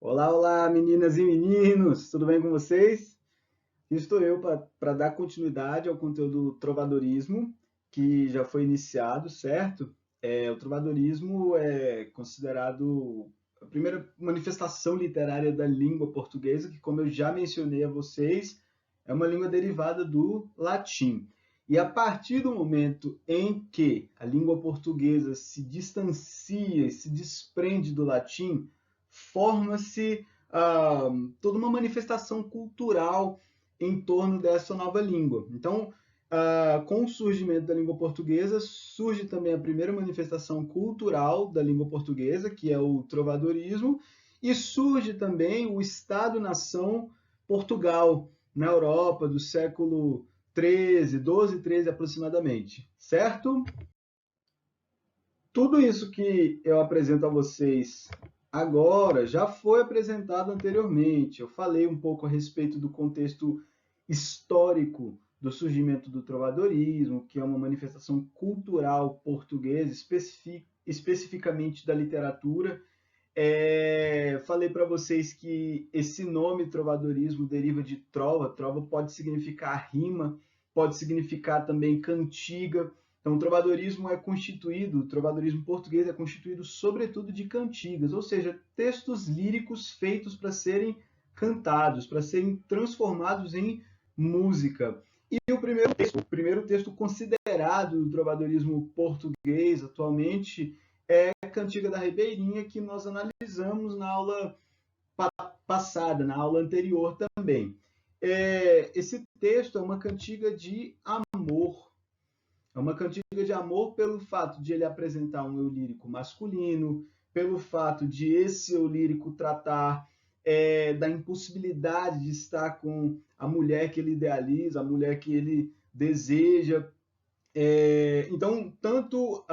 Olá, olá, meninas e meninos, tudo bem com vocês? Estou eu para dar continuidade ao conteúdo trovadorismo, que já foi iniciado, certo? O trovadorismo é considerado a primeira manifestação literária da língua portuguesa, que, como eu já mencionei a vocês, é uma língua derivada do latim. E a partir do momento em que a língua portuguesa se distancia e se desprende do latim, forma-se toda uma manifestação cultural em torno dessa nova língua. Então, com o surgimento da língua portuguesa, surge também a primeira manifestação cultural da língua portuguesa, que é o trovadorismo, e surge também o Estado-nação Portugal, na Europa, do século XIII, XII, XIII aproximadamente, certo? Tudo isso que eu apresento a vocês agora já foi apresentado anteriormente. Eu falei um pouco a respeito do contexto histórico do surgimento do trovadorismo, que é uma manifestação cultural portuguesa, especificamente da literatura. Falei para vocês que esse nome trovadorismo deriva de trova. Trova pode significar rima, pode significar também cantiga. Então, o trovadorismo português é constituído sobretudo de cantigas, ou seja, textos líricos feitos para serem cantados, para serem transformados em música. E o primeiro texto considerado do trovadorismo português atualmente é a Cantiga da Ribeirinha, que nós analisamos na aula passada, na aula anterior também. Esse texto é uma cantiga de amor. É uma cantiga de amor pelo fato de ele apresentar um eu lírico masculino, pelo fato de esse eu lírico tratar da impossibilidade de estar com a mulher que ele idealiza, a mulher que ele deseja. Então, tanto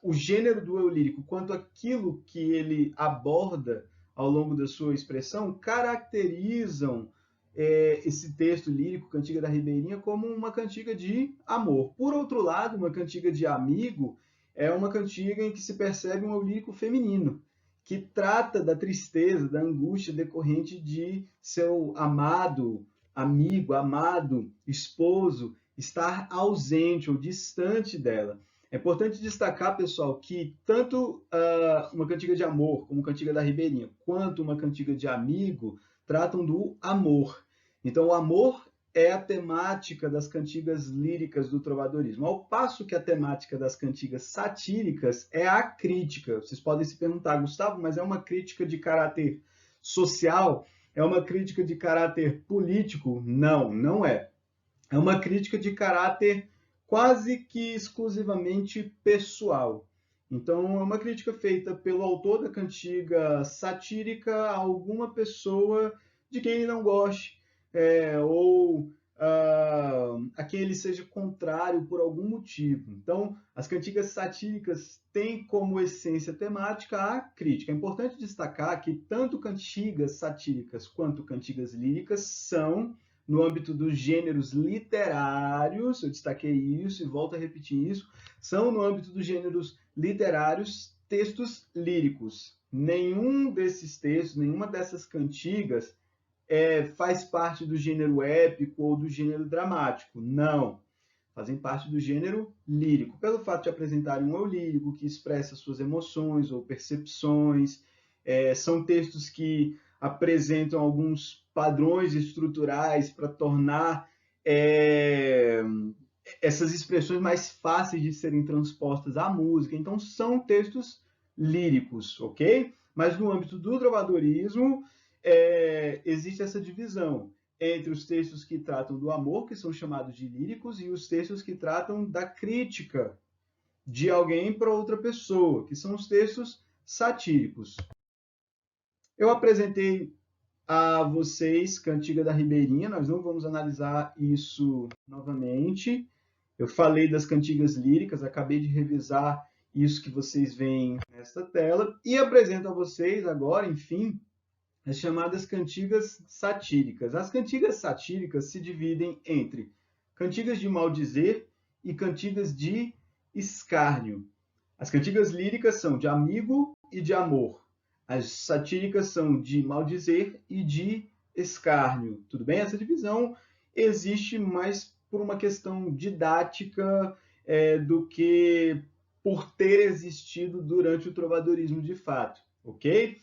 o gênero do eu lírico quanto aquilo que ele aborda ao longo da sua expressão caracterizam esse texto lírico, Cantiga da Ribeirinha, como uma cantiga de amor. Por outro lado, uma cantiga de amigo é uma cantiga em que se percebe um eu lírico feminino, que trata da tristeza, da angústia decorrente de seu amado amigo, amado esposo, estar ausente ou distante dela. É importante destacar, pessoal, que tanto uma cantiga de amor, como cantiga da Ribeirinha, quanto uma cantiga de amigo, tratam do amor. Então, o amor é a temática das cantigas líricas do trovadorismo, ao passo que a temática das cantigas satíricas é a crítica. Vocês podem se perguntar, Gustavo, mas é uma crítica de caráter social? É uma crítica de caráter político? Não, não é. É uma crítica de caráter quase que exclusivamente pessoal. Então, é uma crítica feita pelo autor da cantiga satírica a alguma pessoa de quem ele não goste, ou a quem ele seja contrário por algum motivo. Então, as cantigas satíricas têm como essência temática a crítica. É importante destacar que tanto cantigas satíricas quanto cantigas líricas são no âmbito dos gêneros literários, eu destaquei isso e volto a repetir isso, são no âmbito dos gêneros literários textos líricos. Nenhum desses textos, nenhuma dessas cantigas faz parte do gênero épico ou do gênero dramático. Não. Fazem parte do gênero lírico, pelo fato de apresentarem um eu lírico que expressa suas emoções ou percepções. São textos que apresentam alguns padrões estruturais para tornar essas expressões mais fáceis de serem transpostas à música. Então, são textos líricos, ok? Mas no âmbito do trovadorismo, existe essa divisão entre os textos que tratam do amor, que são chamados de líricos, e os textos que tratam da crítica de alguém para outra pessoa, que são os textos satíricos. Eu apresentei a vocês Cantiga da Ribeirinha, nós não vamos analisar isso novamente. Eu falei das cantigas líricas, acabei de revisar isso que vocês veem nesta tela, e apresento a vocês agora, enfim, as chamadas cantigas satíricas. As cantigas satíricas se dividem entre cantigas de maldizer e cantigas de escárnio. As cantigas líricas são de amigo e de amor. As satíricas são de maldizer e de escárnio, tudo bem? Essa divisão existe mais por uma questão didática do que por ter existido durante o trovadorismo de fato, ok?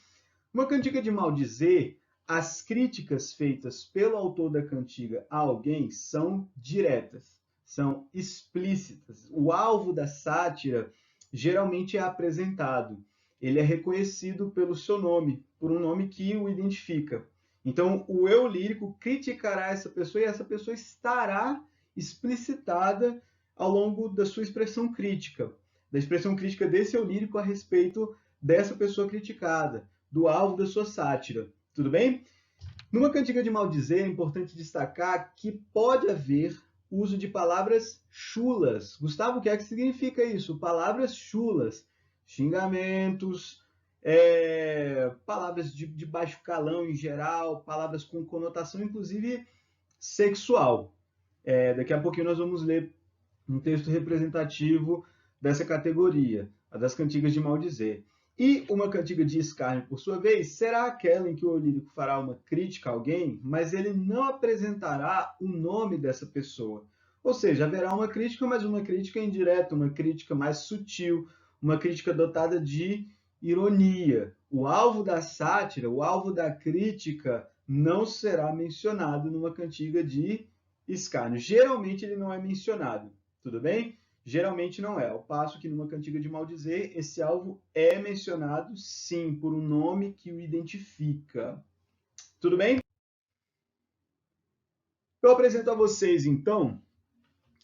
Uma cantiga de maldizer, as críticas feitas pelo autor da cantiga a alguém são diretas, são explícitas. O alvo da sátira geralmente é apresentado. Ele é reconhecido pelo seu nome, por um nome que o identifica. Então, o eu lírico criticará essa pessoa e essa pessoa estará explicitada ao longo da sua expressão crítica, da expressão crítica desse eu lírico a respeito dessa pessoa criticada, do alvo da sua sátira. Tudo bem? Numa cantiga de maldizer, é importante destacar que pode haver uso de palavras chulas. Gustavo, o que é que significa isso? Palavras chulas, xingamentos, palavras de baixo calão em geral, palavras com conotação, inclusive, sexual. Daqui a pouquinho nós vamos ler um texto representativo dessa categoria, a das cantigas de maldizer. E uma cantiga de escárnio, por sua vez, será aquela em que o lírico fará uma crítica a alguém, mas ele não apresentará o nome dessa pessoa. Ou seja, haverá uma crítica, mas uma crítica indireta, uma crítica mais sutil, uma crítica dotada de ironia. O alvo da sátira, o alvo da crítica, não será mencionado numa cantiga de escárnio. Geralmente ele não é mencionado, tudo bem? Geralmente não é. Ao passo que numa cantiga de maldizer, esse alvo é mencionado, sim, por um nome que o identifica. Tudo bem? Eu apresento a vocês, então,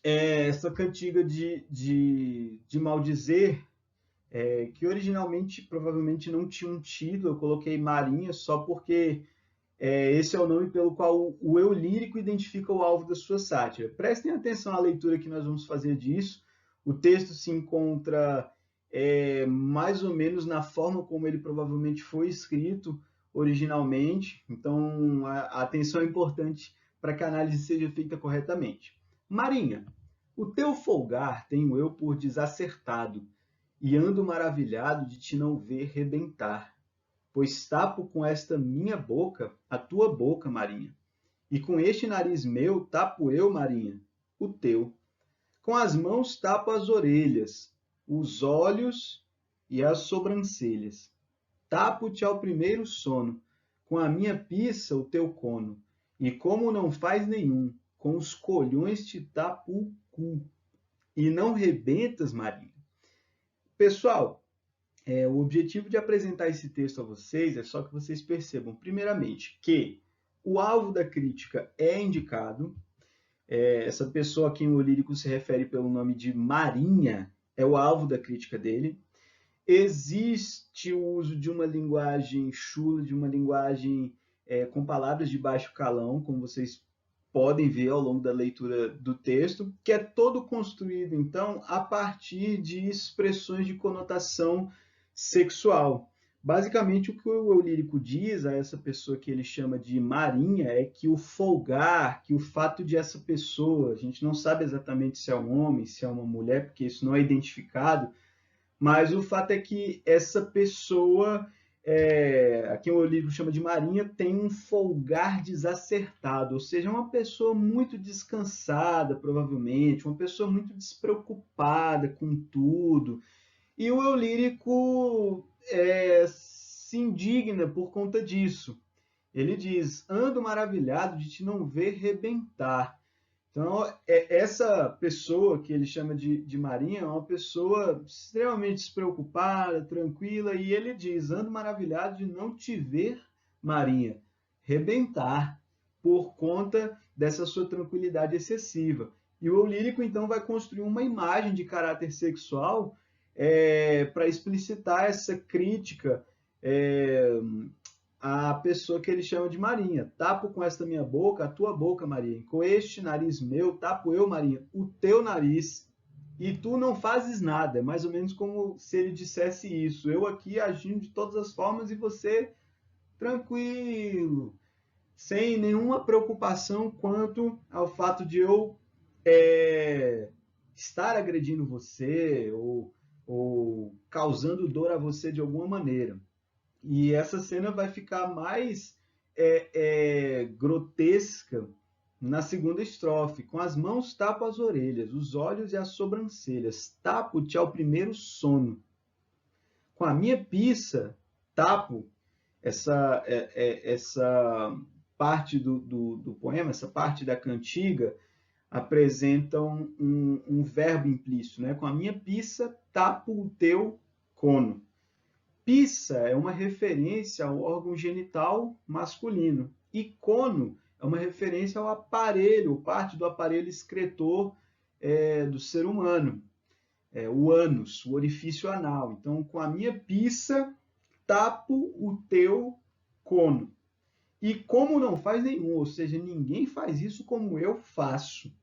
essa cantiga de maldizer, que originalmente provavelmente não tinha um título. Eu coloquei Marinha só porque esse é o nome pelo qual o eu lírico identifica o alvo da sua sátira. Prestem atenção à leitura que nós vamos fazer disso. O texto se encontra mais ou menos na forma como ele provavelmente foi escrito originalmente. Então, a atenção é importante para que a análise seja feita corretamente. Marinha, o teu folgar tenho eu por desacertado, e ando maravilhado de te não ver rebentar. Pois tapo com esta minha boca a tua boca, Marinha, e com este nariz meu tapo eu, Marinha, o teu. Com as mãos tapo as orelhas, os olhos e as sobrancelhas. Tapo-te ao primeiro sono, com a minha pisa o teu cono, e como não faz nenhum, com os colhões te tapo o cu, e não rebentas, Marinha. Pessoal, o objetivo de apresentar esse texto a vocês é só que vocês percebam, primeiramente, que o alvo da crítica é indicado. Essa pessoa a quem o lírico se refere pelo nome de Marinha é o alvo da crítica dele. Existe o uso de uma linguagem chula, de uma linguagem com palavras de baixo calão, como vocês podem ver ao longo da leitura do texto, que é todo construído, então, a partir de expressões de conotação sexual. Basicamente, o que o eu lírico diz a essa pessoa que ele chama de Marinha é que o folgar, que o fato de essa pessoa, a gente não sabe exatamente se é um homem, se é uma mulher, porque isso não é identificado, mas o fato é que essa pessoa, a quem o livro chama de Marinha, tem um folgar desacertado, ou seja, uma pessoa muito descansada, provavelmente, uma pessoa muito despreocupada com tudo. E o eu lírico se indigna por conta disso. Ele diz: ando maravilhado de te não ver rebentar. Então, essa pessoa que ele chama de Marinha é uma pessoa extremamente despreocupada, tranquila, e ele diz: ando maravilhado de não te ver, Marinha, rebentar, por conta dessa sua tranquilidade excessiva. E o eu lírico, então, vai construir uma imagem de caráter sexual para explicitar essa crítica a pessoa que ele chama de Marinha. Tapo com esta minha boca a tua boca, Marinha. Com este nariz meu, tapo eu, Marinha, o teu nariz. E tu não fazes nada. É mais ou menos como se ele dissesse isso. Eu aqui agindo de todas as formas e você tranquilo, sem nenhuma preocupação quanto ao fato de eu estar agredindo você ou causando dor a você de alguma maneira. E essa cena vai ficar mais grotesca na segunda estrofe. Com as mãos tapo as orelhas, os olhos e as sobrancelhas. Tapo-te ao primeiro sono. Com a minha pisa, tapo essa parte do poema, essa parte da cantiga, apresenta um verbo implícito, né? Com a minha pisa, tapo o teu cono. Pisa é uma referência ao órgão genital masculino e cono é uma referência ao aparelho, parte do aparelho excretor do ser humano, o ânus, o orifício anal. Então, com a minha pisa, tapo o teu cono. E como não faz nenhum, ou seja, ninguém faz isso como eu faço.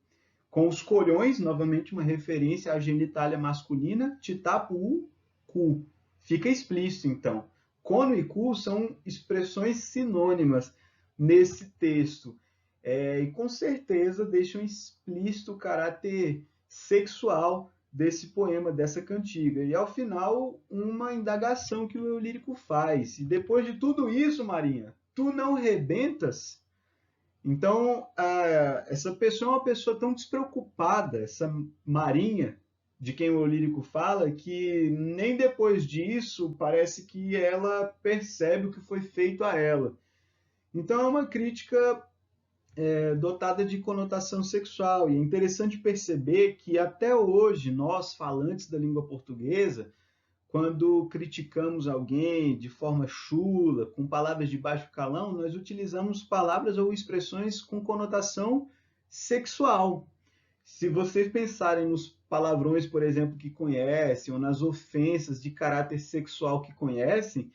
Com os colhões, novamente uma referência à genitália masculina, te tapo o cu. Fica explícito, então. Cono e cu são expressões sinônimas nesse texto. E com certeza deixam explícito o caráter sexual desse poema, dessa cantiga. E ao final, uma indagação que o eu lírico faz. E depois de tudo isso, Marinha, tu não rebentas? Então, essa pessoa é uma pessoa tão despreocupada, essa Marinha, de quem o lírico fala, que nem depois disso parece que ela percebe o que foi feito a ela. Então, é uma crítica dotada de conotação sexual. E é interessante perceber que até hoje, nós, falantes da língua portuguesa, quando criticamos alguém de forma chula, com palavras de baixo calão, nós utilizamos palavras ou expressões com conotação sexual. Se vocês pensarem nos palavrões, por exemplo, que conhecem, ou nas ofensas de caráter sexual que conhecem,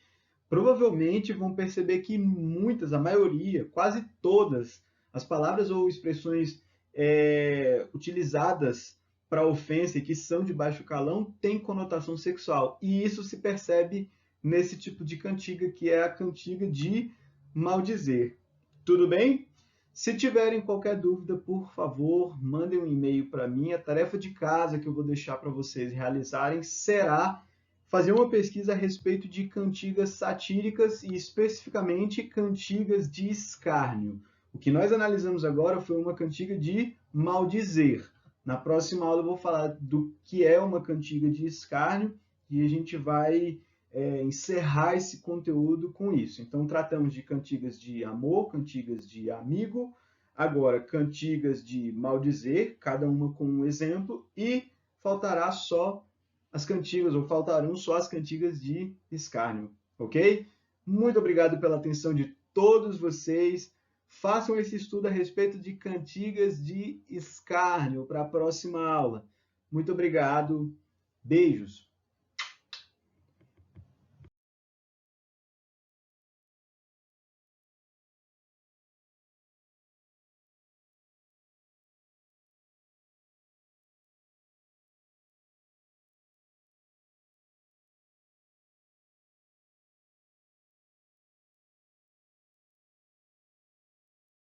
provavelmente vão perceber que muitas, a maioria, quase todas, as palavras ou expressões utilizadas para ofensa e que são de baixo calão têm conotação sexual. E isso se percebe nesse tipo de cantiga, que é a cantiga de maldizer. Tudo bem? Se tiverem qualquer dúvida, por favor, mandem um e-mail para mim. A tarefa de casa que eu vou deixar para vocês realizarem será fazer uma pesquisa a respeito de cantigas satíricas e especificamente cantigas de escárnio. O que nós analisamos agora foi uma cantiga de maldizer. Na próxima aula eu vou falar do que é uma cantiga de escárnio e a gente vai encerrar esse conteúdo com isso. Então, tratamos de cantigas de amor, cantigas de amigo, agora cantigas de maldizer, cada uma com um exemplo, e faltará só as cantigas, ou faltarão só as cantigas de escárnio, ok? Muito obrigado pela atenção de todos vocês. Façam esse estudo a respeito de cantigas de escárnio para a próxima aula. Muito obrigado. Beijos.